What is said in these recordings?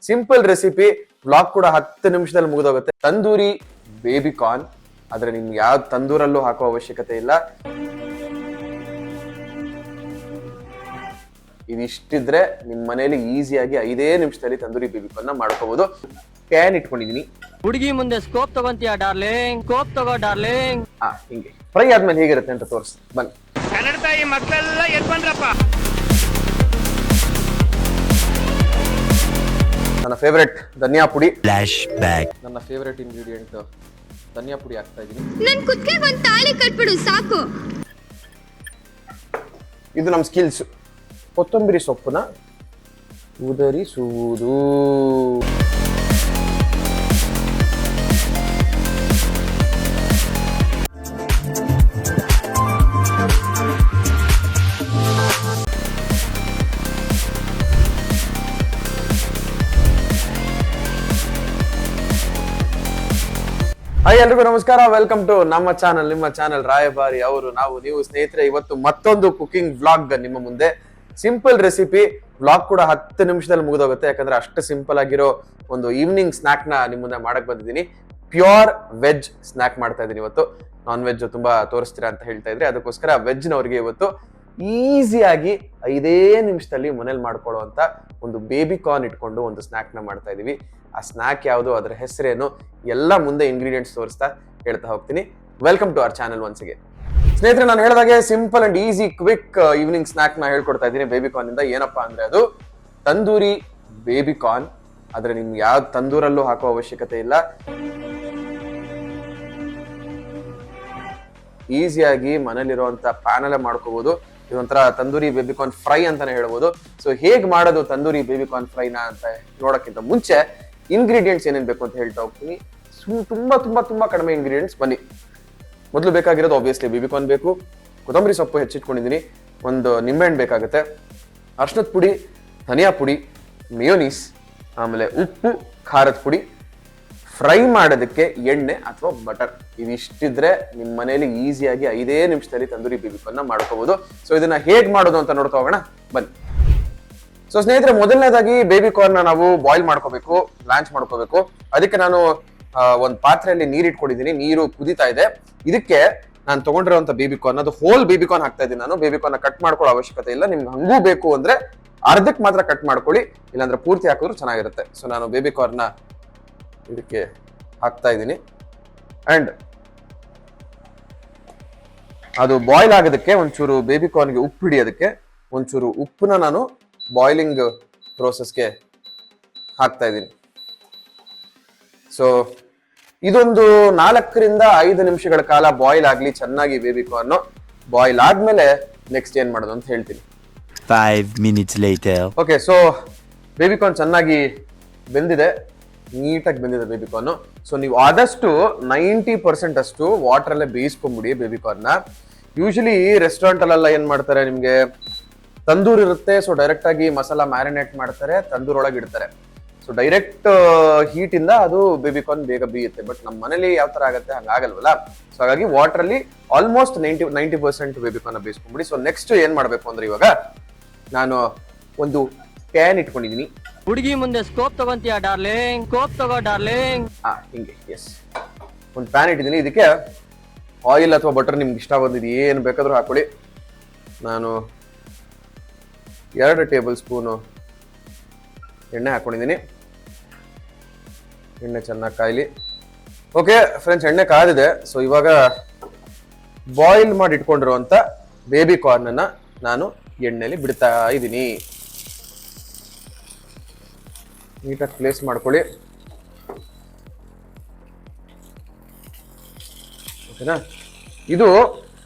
Simple recipe, blog ಕೂಡ 10 ನಿಮಿಷದಲ್ಲಿ ಮುಗಿದೋಗುತ್ತೆ. Tandoori baby corn. ಆದ್ರೆ ನಿಮ್ಗೆ ಯಾವ ತಂದೂರಲ್ಲೂ ಹಾಕೋ ಅವಶ್ಯಕತೆ ಇಲ್ಲ. ಇದಿಷ್ಟಿದ್ರೆ ನಿಮ್ ಮನೆಯಲ್ಲಿ ಈಸಿಯಾಗಿ 5 ನಿಮಿಷದಲ್ಲಿ ತಂದೂರಿ ಬೇಬಿ ಕಾರ್ನ್ ಮಾಡ್ಕೋಬಹುದು. ಪ್ಯಾನ್ ಇಟ್ಕೊಂಡಿದೀನಿ. ಹುಡುಗಿ ಮುಂದೆ ಸ್ಕೋಪ್ ತಗೊಂತೀಯ ಡಾರ್ಲಿಂಗ್, ಸ್ಕೋಪ್ ತಗೋ ಡಾರ್ಲಿಂಗ್. ಹಿಂಗೆ ಫ್ರೈ ಆದ್ಮೇಲೆ ಹೇಗಿರುತ್ತೆ ಅಂತ ತೋರಿಸ್ ಬನ್ನಿ. ಕನ್ನಡ ತಾಯಿ ಮಕ್ಕಳೆಲ್ಲ ಎದ್ ಬಂದ್ರಪ್ಪ. ನನ್ನ ಫೇವರೇಟ್ ಧನಿಯಾ ಪುಡಿ. Flash back. ನನ್ನ ಫೇವರೇಟ್ ಇಂಗ್ರೀಡಿಯೆಂಟ್ ಧನಿಯಾ ಪುಡಿ ಹಾಕ್ತಾ ಇದೀನಿ. ನನ್ ಕುತ್ತಿಗೆ ಒಂದ್ ತಾಳಿ ಕಟ್ಬಿಡು ಸಾಕು. ಇದು ನಮ್ಮ ಸ್ಕಿಲ್ಸ್. ಕೊತ್ತಂಬರಿ ಸೊಪ್ಪನ್ನ ಉದರಿಸುವುದು. ಹಾಯ್ ಎಲ್ರಿಗೂ ನಮಸ್ಕಾರ, ವೆಲ್ಕಮ್ ಟು ನಮ್ಮ ಚಾನಲ್, ನಿಮ್ಮ ಚಾನಲ್ ರಾಯಭಾರಿ ಅವರು ನಾವು ನೀವು ಸ್ನೇಹಿತರೆ. ಇವತ್ತು ಮತ್ತೊಂದು ಕುಕಿಂಗ್ ವ್ಲಾಗ್ ನಿಮ್ಮ ಮುಂದೆ. ಸಿಂಪಲ್ ರೆಸಿಪಿ, ವ್ಲಾಗ್ ಕೂಡ 10 ನಿಮಿಷದಲ್ಲಿ ಮುಗಿದೋಗುತ್ತೆ. ಯಾಕಂದ್ರೆ ಅಷ್ಟು ಸಿಂಪಲ್ ಆಗಿರೋ ಒಂದು ಈವ್ನಿಂಗ್ ಸ್ನಾಕ್ ನ ನಿಮ್ಮ ಮುಂದೆ ಮಾಡಕ್ ಬಂದಿದ್ದೀನಿ. ಪ್ಯೂರ್ ವೆಜ್ ಸ್ನಾಕ್ ಮಾಡ್ತಾ ಇದ್ದೀನಿ ಇವತ್ತು. ನಾನ್ ವೆಜ್ ತುಂಬಾ ತೋರಿಸ್ತೀರಾ ಅಂತ ಹೇಳ್ತಾ ಇದ್ರೆ, ಅದಕ್ಕೋಸ್ಕರ ವೆಜ್ ನವರಿಗೆ ಇವತ್ತು ಈಸಿಯಾಗಿ 5 ನಿಮಿಷದಲ್ಲಿ ಮನೇಲಿ ಮಾಡ್ಕೊಳ್ಳುವಂತ ಒಂದು ಬೇಬಿ ಕಾರ್ನ್ ಇಟ್ಕೊಂಡು ಒಂದು ಸ್ನಾಕ್ ನ ಮಾಡ್ತಾ ಇದೀವಿ. ಆ ಸ್ನಾಕ್ ಯಾವುದು, ಅದರ ಹೆಸರೇನು, ಎಲ್ಲ ಮುಂದೆ ಇಂಗ್ರೀಡಿಯೆಂಟ್ಸ್ ತೋರಿಸ್ತಾ ಹೇಳ್ತಾ ಹೋಗ್ತೀನಿ. Welcome to our channel once again. ಸ್ನೇಹಿತರೆ, ನಾನು ಹೇಳಿದಾಗೆ simple and easy quick evening snack ನ ಹೇಳ್ಕೊಡ್ತಾ ಇದ್ದೀನಿ ಬೇಬಿ ಕಾರ್ನ್ ಇಂದ. ಏನಪ್ಪಾ ಅಂದ್ರೆ ಅದು ತಂದೂರಿ ಬೇಬಿ ಕಾರ್ನ್. ಆದ್ರೆ ನಿಮ್ಗೆ ಯಾವ ತಂದೂರಲ್ಲೂ ಹಾಕೋ ಅವಶ್ಯಕತೆ ಇಲ್ಲ. ಈಸಿಯಾಗಿ ಮನೇಲಿರುವಂತ ಪ್ಯಾನ್ ಅಲ್ಲೇ ಮಾಡ್ಕೋಬಹುದು. ಇದೊಂಥರ ತಂದೂರಿ ಬೇಬಿ ಕಾರ್ನ್ ಫ್ರೈ ಅಂತಾನೆ ಹೇಳ್ಬೋದು. ಸೊ ಹೇಗ್ ಮಾಡೋದು ತಂದೂರಿ ಬೇಬಿ ಕಾರ್ನ್ ಫ್ರೈನ ಅಂತ ನೋಡಕ್ಕಿಂತ ಮುಂಚೆ ಇಂಗ್ರೀಡಿಯೆಂಟ್ಸ್ ಏನೇನ್ ಬೇಕು ಅಂತ ಹೇಳ್ತಾ ಹೋಗ್ತೀನಿ. ತುಂಬಾ ತುಂಬಾ ತುಂಬಾ ಕಡಿಮೆ ಇಂಗ್ರೀಡಿಯೆಂಟ್ಸ್. ಬನ್ನಿ, ಮೊದಲು ಬೇಕಾಗಿರೋದು ಆಬ್ವಿಯಸ್ಲಿ ಬೇಬಿ ಕಾರ್ನ್ ಬೇಕು. ಕೊತ್ತಂಬರಿ ಸೊಪ್ಪು ಹೆಚ್ಚಿಟ್ಕೊಂಡಿದ್ದೀನಿ. ಒಂದು ನಿಂಬೆಹಣ್ಣು ಬೇಕಾಗುತ್ತೆ. ಅರ್ಶಿನದ ಪುಡಿ, ಧನಿಯಾ ಪುಡಿ, ಮಿಯೋನೀಸ್, ಆಮೇಲೆ ಉಪ್ಪು, ಖಾರದ ಪುಡಿ, ಫ್ರೈ ಮಾಡೋದಕ್ಕೆ ಎಣ್ಣೆ ಅಥವಾ ಬಟರ್. ಇದಿಷ್ಟಿದ್ರೆ ನಿಮ್ಮ ಮನೆಯಲ್ಲಿ ಈಸಿಯಾಗಿ 5 ನಿಮಿಷದಲ್ಲಿ ತಂದೂರಿ ಬೇಬಿ ಕಾರ್ನ್ ಮಾಡ್ಕೋಬಹುದು. ಸೊ ಇದನ್ನ ಹೇಗ್ ಮಾಡೋದು ಅಂತ ನೋಡ್ತಾ ಹೋಗೋಣ, ಬನ್ನಿ. ಸೊ ಸ್ನೇಹಿತರೆ, ಮೊದಲನೇದಾಗಿ ಬೇಬಿ ಕಾರ್ನ್ ನಾವು ಬಾಯ್ಲ್ ಮಾಡ್ಕೋಬೇಕು, ಲಾಂಚ್ ಮಾಡ್ಕೋಬೇಕು. ಅದಕ್ಕೆ ನಾನು ಒಂದು ಪಾತ್ರೆಯಲ್ಲಿ ನೀರು ಇಟ್ಕೊಂಡಿದ್ದೀನಿ. ನೀರು ಕುದೀತಾ ಇದೆ. ಇದಕ್ಕೆ ನಾನು ತಗೊಂಡಿರುವಂತ ಬೇಬಿ ಕಾರ್ನ್, ಅದು ಹೋಲ್ ಬೇಬಿ ಕಾರ್ನ್ ಹಾಕ್ತಾ ಇದ್ದೀನಿ ನಾನು. ಬೇಬಿ ಕಾರ್ನ್ ಕಟ್ ಮಾಡ್ಕೊಳ್ಳೋ ಅವಶ್ಯಕತೆ ಇಲ್ಲ. ನಿಮ್ಗೆ ಹಂಗೂ ಬೇಕು ಅಂದ್ರೆ ಅರ್ಧಕ್ಕೆ ಮಾತ್ರ ಕಟ್ ಮಾಡ್ಕೊಳ್ಳಿ, ಇಲ್ಲಾಂದ್ರೆ ಪೂರ್ತಿ ಹಾಕಿದ್ರು ಚೆನ್ನಾಗಿರುತ್ತೆ. ಸೊ ನಾನು ಬೇಬಿ ಕಾರ್ನ್ ಇದಕ್ಕೆ ಹಾಕ್ತಾ ಇದ್ದೀನಿ. ಅಂಡ್ ಅದು ಬಾಯ್ಲ್ ಆಗೋದಕ್ಕೆ ಒಂಚೂರು ಬೇಬಿ ಕಾರ್ನ್ಗೆ ಉಪ್ಪು ಹಿಡಿಯೋದಕ್ಕೆ ಒಂಚೂರು ಉಪ್ಪನ್ನ ನಾನು ಬಾಯ್ಲಿಂಗ್ ಪ್ರೋಸೆಸ್ಗೆ ಹಾಕ್ತಾ ಇದ್ದೀನಿ. ಸೊ ಇದೊಂದು 4 ರಿಂದ 5 ನಿಮಿಷಗಳ ಕಾಲ ಬಾಯ್ಲ್ ಆಗ್ಲಿ ಚೆನ್ನಾಗಿ ಬೇಬಿ ಕಾರ್ನ್. ಬಾಯ್ಲ್ ಆದ್ಮೇಲೆ ನೆಕ್ಸ್ಟ್ ಏನ್ ಮಾಡೋದು ಅಂತ ಹೇಳ್ತೀನಿ. 5 minutes later. Okay, so baby corn ಚೆನ್ನಾಗಿ ಬೆಂದಿದೆ, ನೀಟಾಗಿ ಬೆಂದಿದೆ ಬೇಬಿ ಕಾರ್ನ್. ಸೊ ನೀವು ಆದಷ್ಟು 90% ಅಷ್ಟು ವಾಟರ್ ಅಲ್ಲೇ ಬೇಯಿಸ್ಕೊಂಡ್ಬಿಡಿ ಬೇಬಿ ಕಾರ್ನ್. ಯೂಶಲಿ ರೆಸ್ಟೋರೆಂಟ್ ಅಲ್ಲೆಲ್ಲ ಏನ್ ಮಾಡ್ತಾರೆ, ನಿಮ್ಗೆ ತಂದೂರ್ ಇರುತ್ತೆ. ಸೊ ಡೈರೆಕ್ಟ್ ಆಗಿ ಮಸಾಲ ಮ್ಯಾರಿನೇಟ್ ಮಾಡ್ತಾರೆ, ತಂದೂರ್ ಒಳಗೆ ಇಡ್ತಾರೆ. ಸೊ ಡೈರೆಕ್ಟ್ ಹೀಟ್ ಇಂದ ಅದು ಬೇಬಿ ಕಾರ್ನ್ ಬೇಗ ಬೇಯುತ್ತೆ. ಬಟ್ ನಮ್ಮ ಮನೇಲಿ ಯಾವ ತರ ಆಗುತ್ತೆ ಹಂಗಾಗಲ್ವಲ್ಲ. ಸೊ ಹಾಗಾಗಿ ವಾಟರ್ ಅಲ್ಲಿ ಆಲ್ಮೋಸ್ಟ್ 90% ಬೇಬಿ ಕಾರ್ನ್ ಬೇಯಿಸ್ಕೊಂಡ್ಬಿಡಿ. ಸೊ ನೆಕ್ಸ್ಟ್ ಏನ್ ಮಾಡ್ಬೇಕು ಅಂದ್ರೆ, ಇವಾಗ ನಾನು ಒಂದು ಪ್ಯಾನ್ ಇಟ್ಕೊಂಡಿದೀನಿ. ಹುಡುಗಿ ಮುಂದೆ ಸ್ಕೋಪ್ ತಗೊಂತೀಯ ಡಾರ್ಲಿಂಗ್, ಸ್ಕೋಪ್ ತಗೋ ಡಾರ್ಲಿಂಗ್. ಹಿಂಗೆ ಎಸ್, ಒಂದು ಪ್ಯಾನ್ ಇಟ್ಟಿದ್ದೀನಿ. ಇದಕ್ಕೆ ಆಯಿಲ್ ಅಥವಾ ಬಟರ್ ನಿಮ್ಗೆ ಇಷ್ಟ ಬಂದಿದ್ದು ಏನು ಬೇಕಾದ್ರೂ ಹಾಕೊಳ್ಳಿ. ನಾನು 2 ಟೇಬಲ್ ಸ್ಪೂನು ಎಣ್ಣೆ ಹಾಕೊಂಡಿದ್ದೀನಿ. ಎಣ್ಣೆ ಚೆನ್ನಾಗಿ ಕಾಯ್ಲಿ. ಓಕೆ ಫ್ರೆಂಡ್ಸ್, ಎಣ್ಣೆ ಕಾದಿದೆ. ಸೊ ಇವಾಗ ಬಾಯ್ಲ್ ಮಾಡಿ ಇಟ್ಕೊಂಡಿರುವಂತ ಬೇಬಿ ಕಾರ್ನ್ ಅನ್ನ ನಾನು ಎಣ್ಣೆಲಿ ಬಿಡ್ತಾ ಇದ್ದೀನಿ. ನೀಟಾಗಿ ಪ್ಲೇಸ್ ಮಾಡ್ಕೊಳ್ಳಿ. ಓಕೆನಾ? ಇದು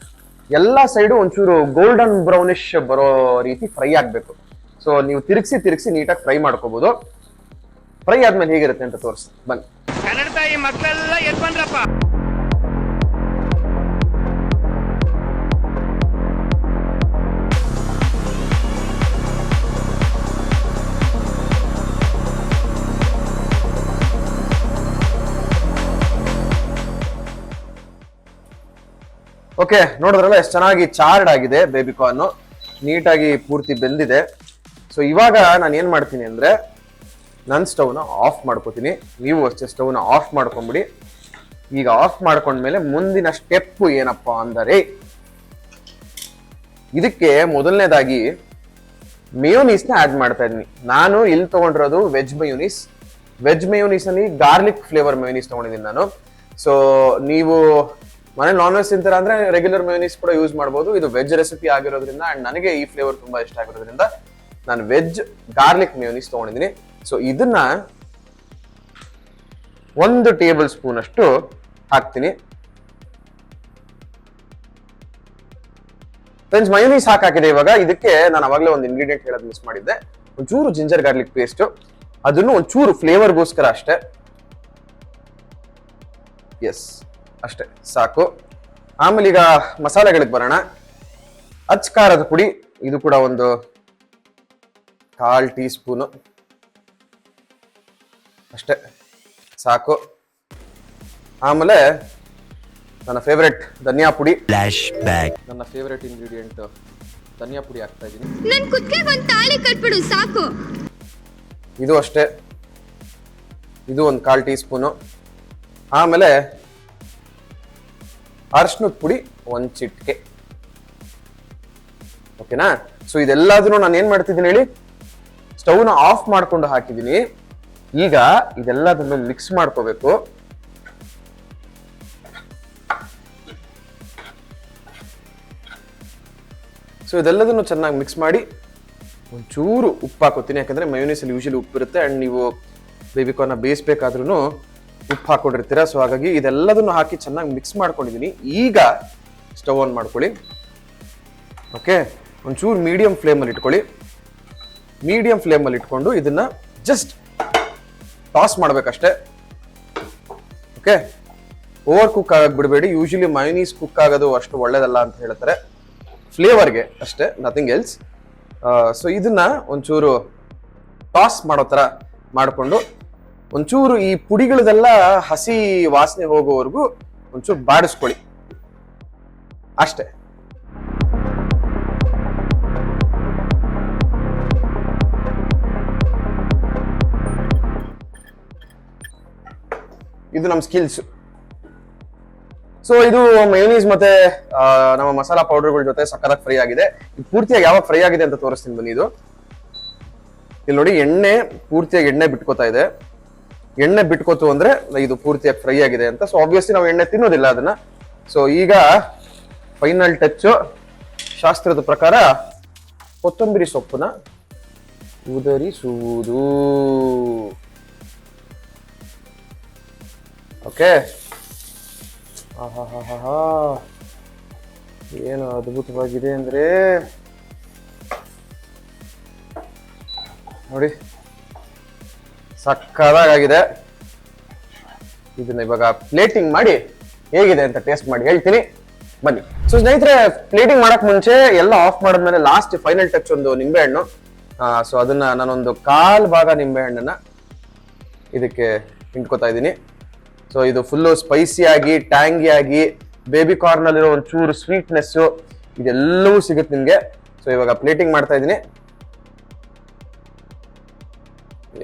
ಎಲ್ಲ ಸೈಡು ಒಂಚೂರು ಗೋಲ್ಡನ್ ಬ್ರೌನಿಶ್ ಬರೋ ರೀತಿ ಫ್ರೈ ಆಗ್ಬೇಕು. ಸೊ ನೀವು ತಿರುಗಿಸಿ ನೀಟಾಗಿ ಫ್ರೈ ಮಾಡ್ಕೋಬಹುದು. ಫ್ರೈ ಆದ್ಮೇಲೆ ಹೇಗಿರುತ್ತೆ ಅಂತ ತೋರಿಸಿ ಬನ್ನಿ. ಕನ್ನಡ ತಾಯಿ ಮಕ್ಕಳೆಲ್ಲ ಎದ್ ಬಂದ್ರಪ್ಪ. ಓಕೆ, ನೋಡಿದ್ರಲ್ಲ ಎಷ್ಟು ಚೆನ್ನಾಗಿ ಚಾರ್ಡ್ ಆಗಿದೆ ಬೇಬಿ ಕಾರ್ನ್, ನೀಟಾಗಿ ಪೂರ್ತಿ ಬೆಂದಿದೆ. ಸೊ ಇವಾಗ ನಾನು ಏನ್ ಮಾಡ್ತೀನಿ ಅಂದ್ರೆ, ನಾನು ಸ್ಟವ್ನ ಆಫ್ ಮಾಡ್ಕೋತೀನಿ, ನೀವು ಅಷ್ಟೇ ಸ್ಟವ್ನ ಆಫ್ ಮಾಡ್ಕೊಂಬಿಡಿ. ಈಗ ಆಫ್ ಮಾಡ್ಕೊಂಡ್ಮೇಲೆ ಮುಂದಿನ ಸ್ಟೆಪ್ ಏನಪ್ಪಾ ಅಂದರೆ, ಇದಕ್ಕೆ ಮೊದಲನೇದಾಗಿ ಮೇಯೋನೀಸ್ನ ಆಡ್ ಮಾಡ್ತಾ ಇದೀನಿ. ನಾನು ಇಲ್ಲಿ ತಗೊಂಡಿರೋದು ವೆಜ್ ಮೇಯೋನೀಸ್ ಅಲ್ಲಿ ಗಾರ್ಲಿಕ್ ಫ್ಲೇವರ್ ಮೇಯೋನೀಸ್ ತಗೊಂಡಿದ್ದೀನಿ ನಾನು. ಸೊ ನೀವು ಮನೆ ನಾನ್ ವೆಜ್ ತಿಂತೀರಾ ಅಂದ್ರೆ ರೆಗ್ಯುಲರ್ ಮೇಯೋನೀಸ್ ಕೂಡ ಯೂಸ್ ಮಾಡ್ಬೋದು. ಇದು ವೆಜ್ ರೆಸಿಪಿ ಆಗಿರೋದ್ರಿಂದ ಅಂಡ್ ನನಗೆ ಈ ಫ್ಲೇವರ್ ತುಂಬಾ ಇಷ್ಟ ಆಗಿರೋದ್ರಿಂದ ನಾನು ವೆಜ್ ಗಾರ್ಲಿಕ್ ಮೇಯೋನೀಸ್ ತಗೊಂಡಿದ್ದೀನಿ. ಸೊ ಇದನ್ನ 1 ಟೇಬಲ್ ಸ್ಪೂನ್ ಅಷ್ಟು ಹಾಕ್ತೀನಿ. ಫ್ರೆಂಡ್ಸ್, ಮಯೋನೀಸ್ ಹಾಕಿದೆ. ಇವಾಗ ಇದಕ್ಕೆ ನಾನು ಅವಾಗಲೇ ಒಂದು ಇಂಗ್ರೀಡಿಯೆಂಟ್ ಹೇಳೋದು ಮಿಸ್ ಮಾಡಿದ್ದೆ, ಒಂಚೂರು ಜಿಂಜರ್ ಗಾರ್ಲಿಕ್ ಪೇಸ್ಟ್, ಅದನ್ನು ಒಂಚೂರು ಫ್ಲೇವರ್ಗೋಸ್ಕರ ಅಷ್ಟೇ. ಎಸ್, ಅಷ್ಟೇ ಸಾಕು. ಆಮೇಲೆ ಈಗ ಮಸಾಲೆಗಳಿಗೆ ಬರೋಣ. ಖಾರದ ಪುಡಿ, ಇದು ಕೂಡ ಒಂದು 1/4 ಟೀ ಸ್ಪೂನು ಅಷ್ಟೇ ಸಾಕು. ಆಮೇಲೆ ನನ್ನ ಫೇವ್ರೆಟ್ ಧನಿಯಾ ಪುಡಿ, Flashback. ನನ್ನ ಫೇವ್ರೆಟ್ ಇಂಗ್ರೀಡಿಯೆಂಟ್ ಧನಿಯಾ ಪುಡಿ ಹಾಕ್ತಾ ಇದ್ದೀನಿ. ನನ್ ಕುತ್ತಿಗೆ ಒಂದ್ ತಾಳಿ ಕಟ್ಬಿಡು ಸಾಕು. ಇದು ಅಷ್ಟೇ, ಇದು ಒಂದು 1/4 ಟೀ ಸ್ಪೂನು. ಆಮೇಲೆ ಅರಿಶಿನದ ಪುಡಿ 1 ಚಿಟಿಕೆ. ಓಕೆನಾ? ಸೊ ಇದೆಲ್ಲದನ್ನು ನಾನು ಏನ್ ಮಾಡ್ತಿದ್ದೀನಿ ಹೇಳಿ, ಸ್ಟವ್ನ ಆಫ್ ಮಾಡ್ಕೊಂಡು ಹಾಕಿದ್ದೀನಿ. ಈಗ ಇದೆಲ್ಲದನ್ನು ಮಿಕ್ಸ್ ಮಾಡ್ಕೋಬೇಕು. ಸೊ ಇದೆಲ್ಲದನ್ನು ಚೆನ್ನಾಗಿ ಮಿಕ್ಸ್ ಮಾಡಿ ಒಂಚೂರು ಉಪ್ಪು ಹಾಕೋತೀನಿ, ಯಾಕಂದ್ರೆ ಮಯೋನೀಸಲ್ಲಿ ಯೂಶಲಿ ಉಪ್ಪಿರುತ್ತೆ ಅಂಡ್ ನೀವು ಬೇಬಿಕಾರ್ನ ಬೇಯಿಸ್ಬೇಕಾದ್ರೂ ಉಪ್ಪು ಹಾಕೊಂಡಿರ್ತೀರಾ. ಸೊ ಹಾಗಾಗಿ ಇದೆಲ್ಲದನ್ನು ಹಾಕಿ ಚೆನ್ನಾಗಿ ಮಿಕ್ಸ್ ಮಾಡ್ಕೊಂಡಿದ್ದೀನಿ. ಈಗ ಸ್ಟವ್ ಆನ್ ಮಾಡ್ಕೊಳ್ಳಿ. ಓಕೆ, ಒಂಚೂರು ಮೀಡಿಯಂ ಫ್ಲೇಮಲ್ಲಿ ಇಟ್ಕೊಳ್ಳಿ. ಮೀಡಿಯಂ ಫ್ಲೇಮಲ್ಲಿ ಇಟ್ಕೊಂಡು ಇದನ್ನ ಜಸ್ಟ್ ಟಾಸ್ ಮಾಡ್ಬೇಕಷ್ಟೇ. ಓಕೆ, ಓವರ್ ಕುಕ್ ಆಗಕ್ಕೆ ಬಿಡಬೇಡಿ. ಯೂಶಲಿ ಮಯೋನೀಸ್ ಕುಕ್ ಆಗೋದು ಅಷ್ಟು ಒಳ್ಳೇದಲ್ಲ ಅಂತ ಹೇಳ್ತಾರೆ, ಫ್ಲೇವರ್ಗೆ ಅಷ್ಟೇ, ನಥಿಂಗ್ ಎಲ್ಸ್. ಸೊ ಇದನ್ನ ಒಂಚೂರು ಟಾಸ್ ಮಾಡೋ ಥರ ಮಾಡಿಕೊಂಡು ಒಂಚೂರು ಈ ಪುಡಿಗಳದೆಲ್ಲ ಹಸಿ ವಾಸನೆ ಹೋಗೋವರೆಗೂ ಒಂಚೂರು ಬಾಡಿಸ್ಕೊಳ್ಳಿ ಅಷ್ಟೇ. ಇದು ನಮ್ಮ ಸ್ಕಿಲ್ಸ್. ಸೊ ಇದು ಮಯೋನೀಸ್ ಮತ್ತೆ ನಮ್ಮ ಮಸಾಲಾ ಪೌಡರ್ಗಳ ಜೊತೆ ಸಕ್ಕತ್ತಾಗಿ ಫ್ರೈ ಆಗಿದೆ. ಇದು ಪೂರ್ತಿಯಾಗಿ ಯಾವಾಗ ಫ್ರೈ ಆಗಿದೆ ಅಂತ ತೋರಿಸ್ತೀನಿ ಬನ್ನಿ. ಇದು ಇಲ್ಲಿ ನೋಡಿ, ಎಣ್ಣೆ ಪೂರ್ತಿಯಾಗಿ ಎಣ್ಣೆ ಬಿಟ್ಕೋತಾ ಇದೆ. ಎಣ್ಣೆ ಬಿಟ್ಕೋತು ಅಂದ್ರೆ ಇದು ಪೂರ್ತಿಯಾಗಿ ಫ್ರೈ ಆಗಿದೆ ಅಂತ. ಸೊ ಆಬ್ವಿಯಸ್ಲಿ ನಾವು ಎಣ್ಣೆ ತಿನ್ನೋದಿಲ್ಲ ಅದನ್ನ. ಸೊ ಈಗ ಫೈನಲ್ ಟಚ್ ಶಾಸ್ತ್ರದ ಪ್ರಕಾರ ಕೊತ್ತಂಬರಿ ಸೊಪ್ಪನ್ನ ಉದರಿಸುವುದು. ಓಕೆ, ಏನು ಅದ್ಭುತವಾಗಿದೆ ಅಂದ್ರೆ ನೋಡಿ, ಸಕ್ಕತ್ತಾಗಿದೆ. ಇದನ್ನ ಇವಾಗ ಪ್ಲೇಟಿಂಗ್ ಮಾಡಿ ಹೇಗಿದೆ ಅಂತ ಟೇಸ್ಟ್ ಮಾಡಿ ಹೇಳ್ತೀನಿ ಬನ್ನಿ. ಸೊ ಸ್ನೇಹಿತರೆ, ಪ್ಲೇಟಿಂಗ್ ಮಾಡಕ್ ಮುಂಚೆ ಎಲ್ಲ ಆಫ್ ಮಾಡಿದ್ಮೇಲೆ ಲಾಸ್ಟ್ ಫೈನಲ್ ಟಚ್ ಒಂದು ನಿಂಬೆ ಹಣ್ಣು. ಸೊ ಅದನ್ನ ನಾನೊಂದು 1/4 ಭಾಗ ನಿಂಬೆ ಹಣ್ಣನ್ನ ಇದಕ್ಕೆ ಹಿಂಡ್ಕೋತಾ ಇದ್ದೀನಿ. ಸೊ ಇದು ಫುಲ್ಲು ಸ್ಪೈಸಿ ಆಗಿ, ಟ್ಯಾಂಗಿ ಆಗಿ, ಬೇಬಿ ಕಾರ್ನ್ ಅಲ್ಲಿರೋ ಒಂಚೂರು ಸ್ವೀಟ್ನೆಸ್ ಇದೆಲ್ಲವೂ ಸಿಗುತ್ತೆ ನಿಮ್ಗೆ. ಸೊ ಇವಾಗ ಪ್ಲೇಟಿಂಗ್ ಮಾಡ್ತಾ ಇದ್ದೀನಿ.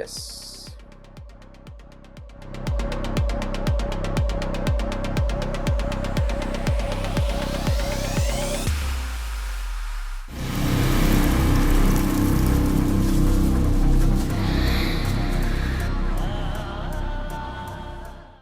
ಎಸ್.